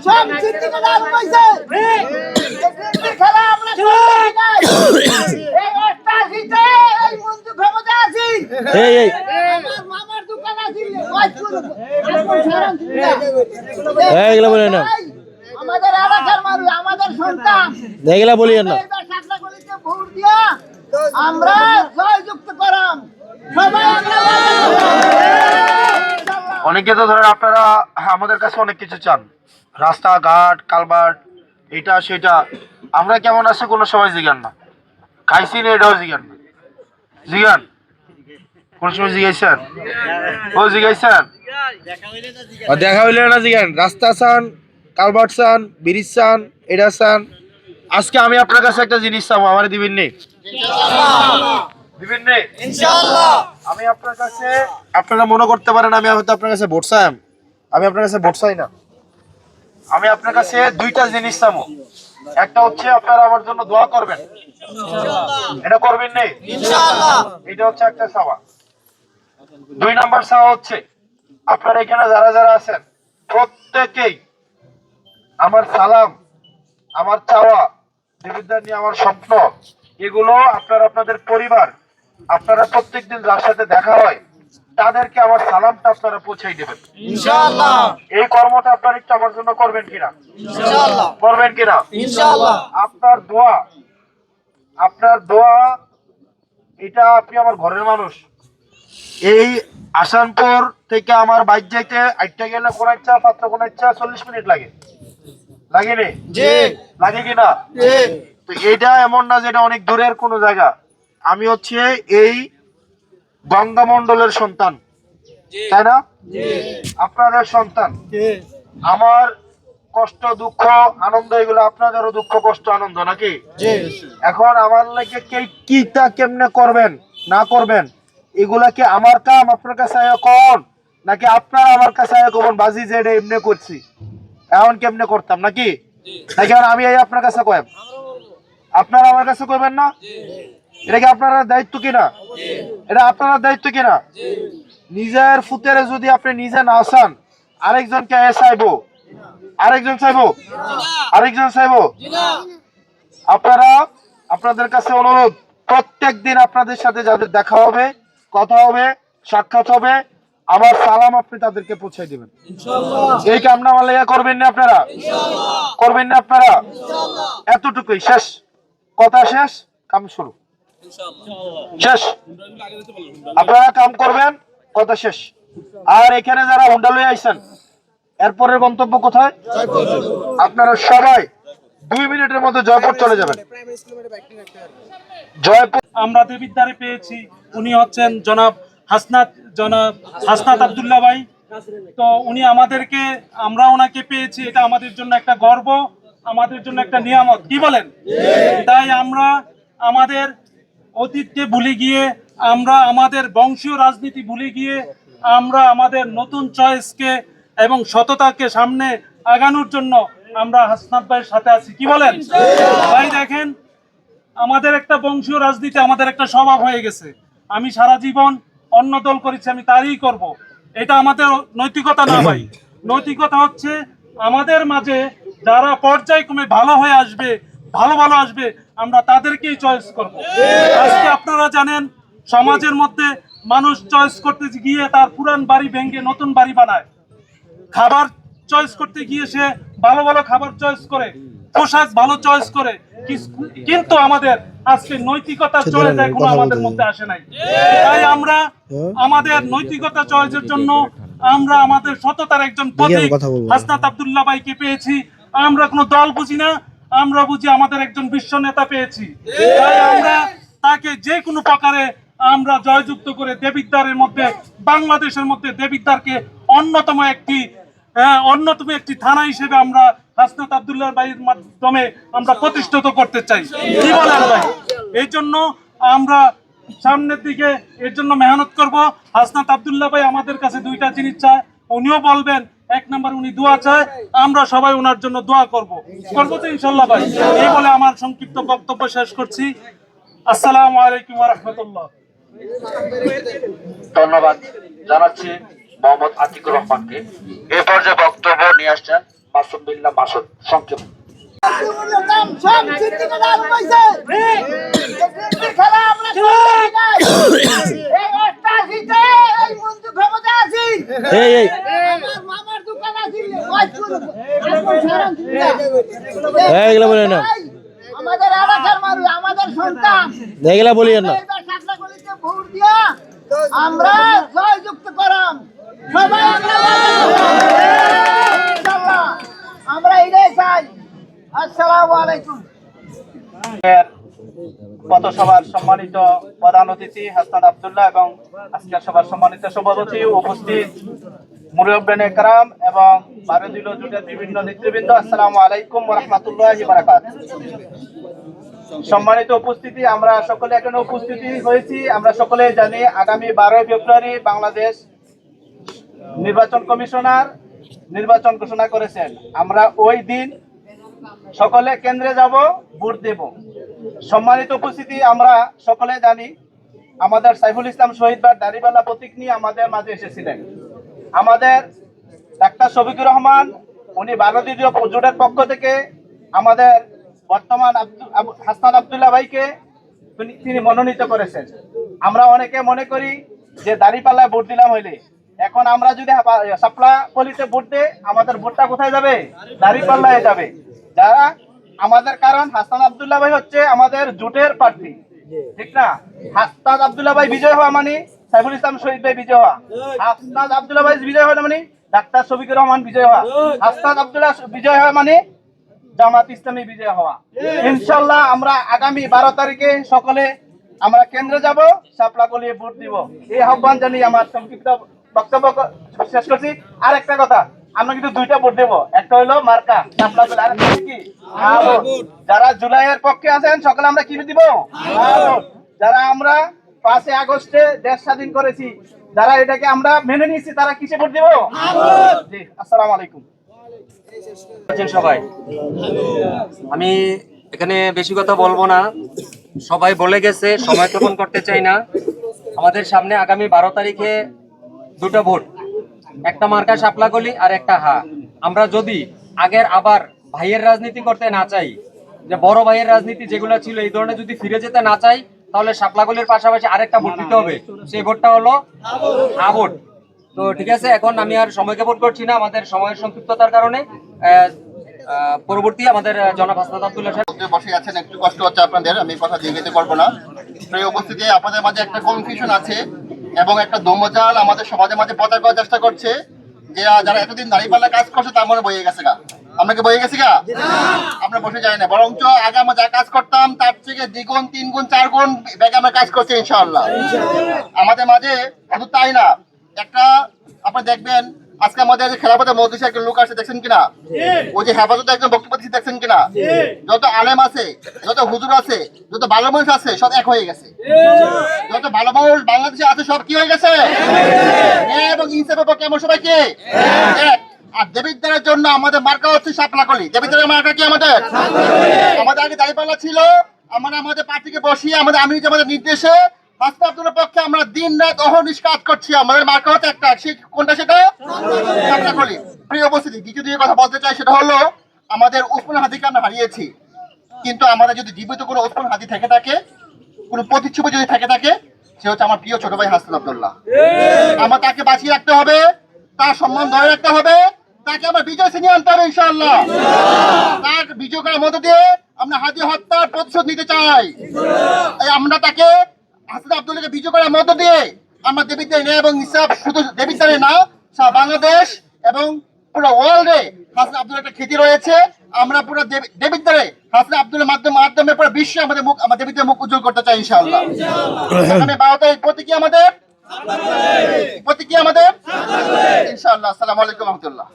সব সিদ্দিকে দারুণ হইছে সিদ্দিক খেলা আমরা এই অষ্টাশিতে এই বন্ধু ক্ষমতা আছি এই আমার মামার দোকান আছে এখন সারান এগুলা বলেন না, আমাদের এলাকার মানুষ আমাদের সন্তান এগুলা বলিয়েন না। শাসনা করিতে ভোট দিয়া আমরা জয়যুক্ত করাম সবাই আমরা অনেকে তো ধরেন আপনারা আমাদের কাছে অনেক কিছু চান, রাস্তাঘাট কালভার্ট এটা সেটা। আমরা কেমন আছে কোনো সময় জিগান না, খাইছি না এটাও জিগান না। জিগান কোন সময় জিগাইছেন? ও জিগাইছেন? দেখা হইলে না জিগান। রাস্তা চান, কালভার্ট চান, ব্রিজ চান, এটা চান। আজকে আমি আপনার কাছে একটা জিনিস চাবো, আমার দিবেন নেই? দিবেন নেই ইনশাআল্লাহ। আমি আপনার কাছে, আপনারা মনে করতে পারেন আমি হয়তো আপনার কাছে ভোট চাই, আমি আপনার কাছে ভোট চাই না। আমি আপনার কাছে দুইটা জিনিস চাবো। একটা হচ্ছে আপনারা আমার জন্য দোয়া করবেন, এটা করবেন নেই ইনশাআল্লাহ। এটা হচ্ছে একটা চাওয়া। দুই নাম্বার চাওয়া হচ্ছে আপনারা এখানে যারা যারা আছেন প্রত্যেকেই আমার সালাম, আমার চাওয়া, দেবিদ্বার নিয়ে আমার স্বপ্ন, এগুলো আপনারা আপনাদের পরিবার, আপনারা প্রত্যেকদিন যার সাথে দেখা হয় তাদেরকে আমার সালামটা আপনারা পৌঁছাই দেবেন ইনশাআল্লাহ। এই কর্মটা আপনারা একটু আমার জন্য করবেন কিনা ইনশাআল্লাহ? করবেন কিনা ইনশাআল্লাহ? আপনার দোয়া, আপনার দোয়া, এটা আপনি আমার ঘরের মানুষ। এই আসানপুর থেকে আমার বাইক যাইতে আইটা গেলে কোন ইচ্ছা পাত্র কোন ইচ্ছা 40 মিনিট লাগে, লাগে নি? জি লাগে কিনা? জি। তো এটা এমন না যে এটা অনেক দূরের কোনো জায়গা। আমি হচ্ছে এই গঙ্গামণ্ডলের সন্তান, তাই না? আপনাদের সন্তান। আমার কষ্ট দুঃখ আনন্দ এগুলো আপনাদেরও দুঃখ কষ্ট আনন্দ নাকি? এখন আমার লাগে কিটা কেমনে করবেন না করবেন এগুলা কি আমার কাম আপনার কাছে আয়া কোন, নাকি আপনারা আমার কাছে আয়া কোন বাজি যে এটা এমনি করছি এখন কেমনে করতাম নাকি? নাকি আমি এই আপনার কাছে কয়েম, আপনারা আমার কাছে কইবেন না? এটা কি আপনার দায়িত্ব কিনা? এটা আপনার দায়িত্ব কিনা? নিজের ফুতেরে যদি আপনি নিজে না চান আরেকজনকে চাইবো, আরেকজন চাইবো, আরেকজন চাইবো? আপনারা, আপনাদের কাছে অনুরোধ, প্রত্যেক দিন আপনাদের সাথে যাদের দেখা হবে, কথা হবে, সাক্ষাৎ হবে, আমার সালাম আপনি তাদেরকে পৌঁছে দিবেন এই কামনা আমার লেগে করবেন না আপনারা? করবেন না আপনারা? এতটুকুই, শেষ কথা, শেষ কাম শুরু, শেষ। আপনারা কাম করবেন, কথা শেষ। আর এখানে যারা হুন্ডা লয়ে আইছেন এরপরের গন্তব্য কোথায়? আপনারা সবাই 2 মিনিটের মধ্যে জয়পুর চলে যাবেন। জয়পুর আমরা দেবিদ্বারে পেয়েছি, উনি হচ্ছেন জনাব হাসনাত আব্দুল্লাহ ভাই। তো উনি আমাদেরকে, আমরা ওনাকে পেয়েছি, এটা আমাদের জন্য একটা গর্ব, আমাদের জন্য একটা নিয়ামত, কি বলেন? তাই আমরা আমাদের অতীতকে ভুলে গিয়ে, আমরা আমাদের বংশীয় রাজনীতি ভুলে গিয়ে, আমরা আমাদের নতুন চয়েসকে এবং সততাকে সামনে আগানোর জন্য আমরা হাসনাত ভাইয়ের সাথে আছি, কি বলেন ভাই? দেখেন, আমাদের একটা বংশীয় রাজনীতি, আমাদের একটা স্বভাব হয়ে গেছে। আমি সারা জীবন অন্য দল করেছি, আমি তারই করব, এটা আমাদের নৈতিকতা না ভাই। নৈতিকতা হচ্ছে আমাদের মাঝে যারা পর্যায়ক্রমে ভালো হয়ে আসবে, ভালো ভালো আসবে, আমরা তাদেরকেই চয়েস করব। আজকে আপনারা জানেন সমাজের মধ্যে মানুষ চয়েস করতে গিয়ে তার পুরান বাড়ি ভেঙে নতুন বাড়ি বানায়, খাবার চয়েস করতে গিয়ে সে ভালো ভালো খাবার চয়েস করে, পোশাক ভালো চয়েস করে, কিন্তু আমাদের আজকে নৈতিকতা চলে যায় কোনো আমাদের মধ্যে আসে নাই। তাই আমরা আমাদের নৈতিকতা চয়েসের জন্য আমরা আমাদের সততার একজন প্রতীক হাসনাত আব্দুল্লাহ ভাইকে পেয়েছি। আমরা কোনো দল বুঝি না, আমরা বুঝি আমাদের একজন বিশ্ব নেতা পেয়েছি। তাই আমরা তাকে যে কোনো প্রকারে আমরা জয়যুক্ত করে দেবিদ্বারের মধ্যে, বাংলাদেশের মধ্যে দেবিদ্বারকে অন্যতম একটি থানা হিসেবে আমরা হাসনাত আব্দুল্লাহ ভাইয়ের মাধ্যমে আমরা প্রতিষ্ঠিত করতে চাই, কি বলেন ভাই? এই জন্য আমরা সামনের দিকে এর জন্য মেহনত করব। হাসনাত আব্দুল্লাহ ভাই আমাদের কাছে দুইটা জিনিস চায়, উনিও বলবেন। এক নম্বর, উনি দোয়া চায়, আমরা সবাই ওনার জন্য দোয়া করব তো ইনশাল্লাহ ভাই। এই বলে আমার সংক্ষিপ্ত বক্তব্য শেষ করছি। আসসালামু আলাইকুম ওয়া রাহমাতুল্লাহ। ধন্যবাদ জানাচ্ছি মোহাম্মদ আতিকুর রহমানকে। এ পর্যায়ে বক্তব্য নিয়ে আসছেন মাসুদ বিল্লাহ মাসুদ সংক্ষেপ। নাম সব সিদ্দিকের নাম কইছে সিদ্দিক খেলা আমরা খেলতে নাই এই 88 এই বন্ধু ক্ষমতা আছি এই আমার মামার দোকান আছে এগুলা বলেন না, আমাদের এলাকার মানুষ আমাদের সন্তান এগুলা বলিয়েন না। এইবার সাকরাকলিতে ভোট দিয়া আমরা জয়যুক্ত করাম সবাই আমরা ইনশাআল্লাহ আমরা এটাই চাই। আসসালামু আলাইকুম। পথসভার সম্মানিত প্রধান অতিথি হাসান আব্দুল্লাহ এবং আজকের সভার সম্মানিত সভাপতি উপস্থিত মুরব্বিয়ানে کرام এবং বারোদিল জোটের বিভিন্ন নেতৃবৃন্দ, আসসালামু আলাইকুম ওয়া রাহমাতুল্লাহি ওয়া বারাকাতুহু। সম্মানিত উপস্থিতি, আমরা সকলে এখানে উপস্থিতি হয়েছি। আমরা সকলে জানি আগামী 12 ফেব্রুয়ারি বাংলাদেশ নির্বাচন কমিশনার নির্বাচন ঘোষণা করেছেন। আমরা ওই দিন সকলে কেন্দ্রে যাব, ভোট দেব। সম্মানিত উপস্থিতি, আমরা সকলে জানি আমাদের সাইফুল ইসলাম শহীদ ভাই দাড়িপাল্লা প্রতীক নিয়ে আমাদের মাঝে এসেছিলেন। আমাদের ডাক্তার শফিকুর রহমান উনি বারোদিনীয় জোটের পক্ষ থেকে আমাদের বর্তমান হাসান আব্দুল্লাহ ভাইকে তিনি মনোনীত করেছেন। আমরা অনেকে মনে করি যে দাড়িপাল্লায় ভোট দিলাম হইলে, এখন আমরা যদি শাপলা কলিতে ভোট দিই আমাদের ভোটটা কোথায় যাবে? দাড়িপাল্লায় যাবে। যারা আমাদের, কারণ হাসান আব্দুল্লাহ ভাই হচ্ছে আমাদের জোটের প্রার্থী, ঠিক না? হাসান আব্দুল্লাহ ভাই বিজয় হওয়া মানে সাইফুল ইসলাম শহীদ ভাই বিজয় হওয়া, হাসান আব্দুল্লাহ ভাই বিজয় হওয়া মানে ডাক্তার শফিকুর রহমান বিজয় হওয়া, হাসান আব্দুল্লাহ বিজয় হওয়া মানে জামাত ইসলামী বিজয় হওয়া। ইনশাআল্লাহ আমরা আগামী 12 তারিখে সকলে আমরা কেন্দ্রে যাব, শাপলা কলিয়ে ভোট দিব। এই আহ্বান জানিয়ে আমার সংক্ষিপ্ত বক্তব্য শেষ করছি। আর একটা কথা, আমরা কিন্তু দুইটা ভোট দেব, একটা হলো মার্কা শাপলা কলি, আর একটা কি ভোট। যারা জুলাইয়ের পক্ষে আছেন সকলে আমরা কি দিব? ভোট। যারা আমরা 5 আগস্টে দেশ স্বাধীন করেছি, যারা এটাকে আমরা মেনে নিয়েছি, তারা কিসে ভোট দিব? জি, আসসালামু আলাইকুম। সবাই, আমি এখানে বেশি কথা বলবো না, সবাই বলে গেছে, সময় ক্ষেপণ করতে চাই না। আমাদের সামনে আগামী 12 তারিখে দুটো ভোট, একটা মার্কা শাপলা কলি আর একটা হা। আমরা যদি আগের আবার ভাইয়ের রাজনীতি করতে না চাই, যে বড় ভাইয়ের রাজনীতি যেগুলো ছিল এই ধরনের যদি ফিরে যেতে না চাই, তাহলে শাপলা কলির পাশাপাশি আরেকটা ভোট দিতে হবে। সেই ভোটটা হলো হা ভোট। তো ঠিক আছে, এখন আমি আর সময় ক্ষেপণ করছি না, আমাদের সময়ের সংক্ষিপ্ততার কারণে। পরবর্তী আমাদের জনাব হাসান আব্দুল্লাহ সাহেব বসে আছেন, একটু কষ্ট হচ্ছে আপনাদের, আমি কথা দিয়ে যেতে পারবো না। সেই উপস্থিতি আপনাদের মাঝে একটা কনফিউশন আছে এবং একটা দমজাল আমাদের সমাজের মাঝে প্রচার করার চেষ্টা করছে যে যারা এতদিন দাঁড়িপাল্লা কাজ করছে তার মনে বয়ে গেছে গা। আমরা কি বয়ে গেছি গা? আমরা বসে যাই না, বরঞ্চ আগে আমরা যা কাজ করতাম তার থেকে 2 গুণ 3 গুণ 4 গুণ বেগে আমরা কাজ করছি ইনশাআল্লাহ। আমাদের মাঝে শুধু তাই না, একটা আপনারা দেখবেন আজকে আমাদের খেলাপথে মজলিসে একজন লোক আছে, দেখছেন কিনা? ওই যে হেফাজতে একজন বক্তব্য দিচ্ছে, দেখছেন কিনা? যত আলেম আছে, যত হুজুর আছে, যত ভালো মানুষ আছে, সব এক হয়ে গেছে। যত ভালো মানুষ বাংলাদেশে আছে সব কি হয়ে গেছে? এবং ইনসাফের পক্ষে আমরা সবাই কে এক। আর দেবিদ্বারের জন্য আমাদের মার্কা হচ্ছে শাপলা কলি। দেবিদ্বারের মার্কা কি আমাদের? আমাদের আগে দাঁড়িপাল্লা ছিল, আমরা আমাদের প্রার্থীকে বসিয়ে আমাদের আমি আমাদের নির্দেশে হাসান আব্দুল্লাহর পক্ষে আমরা দিন রাত অহর্নিশ কাজ করছি। আমাদের মার্কা হচ্ছে একটা, কোনটা? সেটা শাপলা কলি। প্রিয় উপস্থিতি, দ্বিতীয় কথা বলতে চাই, সেটা হলো আমাদের ওসমান হাদিকে আমরা হারিয়েছি, কিন্তু আমাদের যদি জীবিত কোনো ওসমান হাদি থেকে থাকে, কোনো প্রতিচ্ছবি যদি থেকে থাকে, সে হচ্ছে আমার প্রিয় ছোট ভাই হাসান আব্দুল্লাহ। আমার তাকে বাঁচিয়ে রাখতে হবে, তার সম্মান ধরে রাখতে হবে, তাকে আমরা বিজয় ছিনিয়ে আনতে হবে ইনশাআল্লাহ। তার বিজয় করার মধ্য দিয়ে আমরা হাদি হত্যার প্রতিশোধ নিতে চাই। আমরা তাকে হাসান আব্দুল্লাহকে বিজয় করার মধ্য দিয়ে আমরা দেবিদ্বারে ন্যায় এবং ইনসাফ, শুধু দেবিদ্বারে না, সারা বাংলাদেশ এবং পুরো ওয়ার্ল্ডে হাসান আব্দুল্লাহ একটা খ্যাতি রয়েছে। আমরা পুরো দেবিদ্বারে হাসান আব্দুল্লাহর মাধ্যমে পুরো বিশ্বে আমাদের দেবিদ্বারের মুখ উজ্জ্বল করতে চাই ইনশাআল্লাহ। এখানে 12 তারিখ প্রতীকী আমাদের ইনশাআল্লাহ। আসসালামু আলাইকুম ওয়া রাহমাতুল্লাহ।